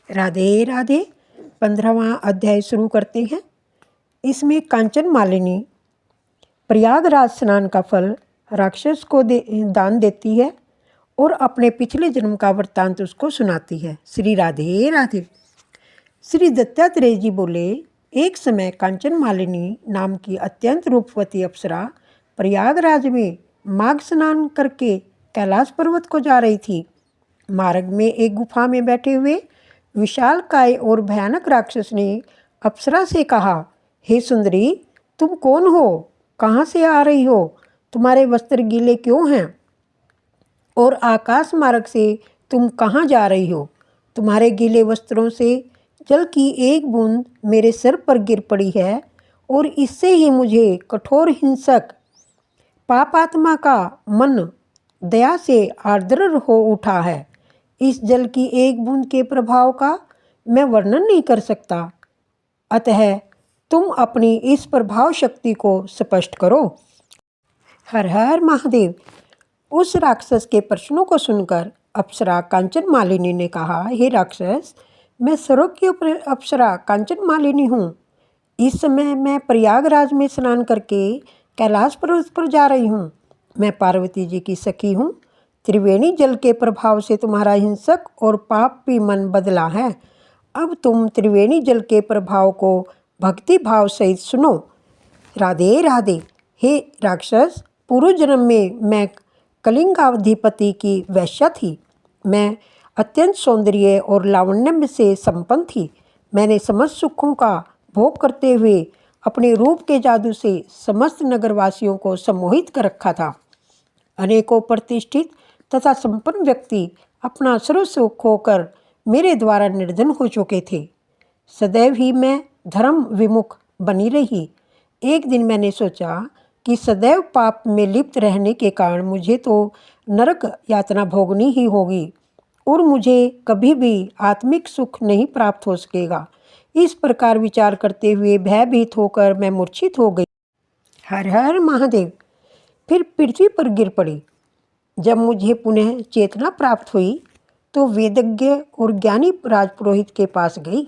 राधे राधे। 15वां अध्याय शुरू करते हैं। इसमें कांचन मालिनी प्रयागराज स्नान का फल राक्षस को दान देती है और अपने पिछले जन्म का वृत्तांत उसको सुनाती है। श्री राधे राधे। श्री दत्तात्रेय जी बोले, एक समय कांचन मालिनी नाम की अत्यंत रूपवती अप्सरा प्रयागराज में माघ स्नान करके कैलाश पर्वत को जा रही थी। मार्ग में एक गुफा में बैठे हुए विशालकाय और भयानक राक्षस ने अप्सरा से कहा, हे सुंदरी, तुम कौन हो? कहाँ से आ रही हो? तुम्हारे वस्त्र गीले क्यों हैं? और आकाश मार्ग से तुम कहाँ जा रही हो? तुम्हारे गीले वस्त्रों से जल की एक बूंद मेरे सिर पर गिर पड़ी है और इससे ही मुझे कठोर हिंसक पापात्मा का मन दया से आर्द्र हो उठा है। इस जल की एक बूंद के प्रभाव का मैं वर्णन नहीं कर सकता, अतः तुम अपनी इस प्रभाव शक्ति को स्पष्ट करो। हर हर महादेव। उस राक्षस के प्रश्नों को सुनकर अप्सरा कांचन मालिनी ने कहा, हे राक्षस, मैं स्वर्ग की अप्सरा कांचन मालिनी हूँ। इस समय मैं प्रयागराज में स्नान करके कैलाश पर्वत पर जा रही हूँ। मैं पार्वती जी की सखी हूँ। त्रिवेणी जल के प्रभाव से तुम्हारा हिंसक और पापी मन बदला है। अब तुम त्रिवेणी जल के प्रभाव को भक्ति भाव सहित सुनो। राधे राधे। हे राक्षस, पूर्व जन्म में मैं कलिंगाधिपति की वैश्या थी। मैं अत्यंत सौंदर्य और लावण्य से संपन्न थी। मैंने समस्त सुखों का भोग करते हुए अपने रूप के जादू से समस्त नगरवासियों को सम्मोहित कर रखा था। अनेकों प्रतिष्ठित तथा संपन्न व्यक्ति अपना सर्वस्व खोकर मेरे द्वारा निर्धन हो चुके थे। सदैव ही मैं धर्म विमुख बनी रही। एक दिन मैंने सोचा कि सदैव पाप में लिप्त रहने के कारण मुझे तो नरक यातना भोगनी ही होगी और मुझे कभी भी आत्मिक सुख नहीं प्राप्त हो सकेगा। इस प्रकार विचार करते हुए भयभीत होकर मैं मूर्छित हो गई। हर हर महादेव। फिर पृथ्वी पर गिर पड़ी। जब मुझे पुनः चेतना प्राप्त हुई तो वेदज्ञ और ज्ञानी राजपुरोहित के पास गई।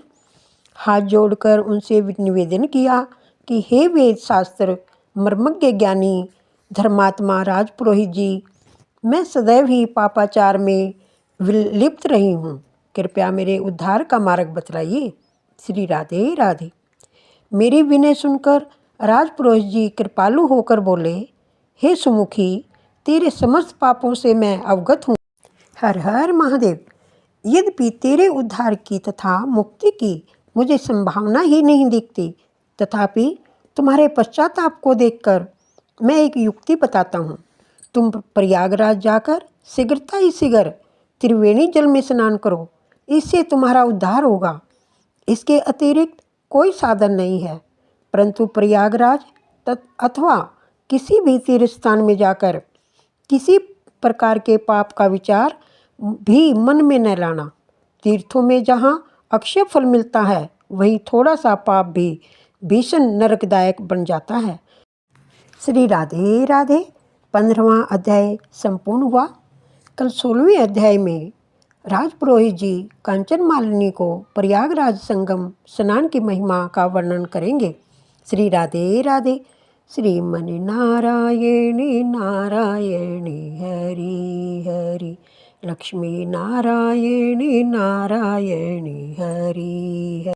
हाथ जोड़कर उनसे निवेदन किया कि हे वेद शास्त्र मर्मज्ञ ज्ञानी धर्मात्मा राजपुरोहित जी, मैं सदैव ही पापाचार में लिप्त रही हूँ। कृपया मेरे उद्धार का मार्ग बतलाइए। श्री राधे राधे। मेरी विनय सुनकर राजपुरोहित जी कृपालु होकर बोले, हे सुमुखी, तेरे समस्त पापों से मैं अवगत हूँ। हर हर महादेव। यद्यपि तेरे उद्धार की तथा मुक्ति की मुझे संभावना ही नहीं दिखती, तथापि तुम्हारे पश्चाताप को देखकर मैं एक युक्ति बताता हूँ। तुम प्रयागराज जाकर शीघ्रता ही शीघ्र त्रिवेणी जल में स्नान करो, इससे तुम्हारा उद्धार होगा। इसके अतिरिक्त कोई साधन नहीं है, परंतु प्रयागराज अथवा किसी भी तीर्थ स्थान में जाकर किसी प्रकार के पाप का विचार भी मन में न लाना। तीर्थों में जहाँ अक्षय फल मिलता है, वहीं थोड़ा सा पाप भी भीषण नरकदायक बन जाता है। श्री राधे राधे। 15वां अध्याय संपूर्ण हुआ। कल 16वें अध्याय में राजपुरोहित जी कांचन मालिनी को प्रयागराज संगम स्नान की महिमा का वर्णन करेंगे। श्री राधे राधे। श्रीमनि नारायणी नारायणी हरि हरि, लक्ष्मी नारायणी नारायणी हरि हरि।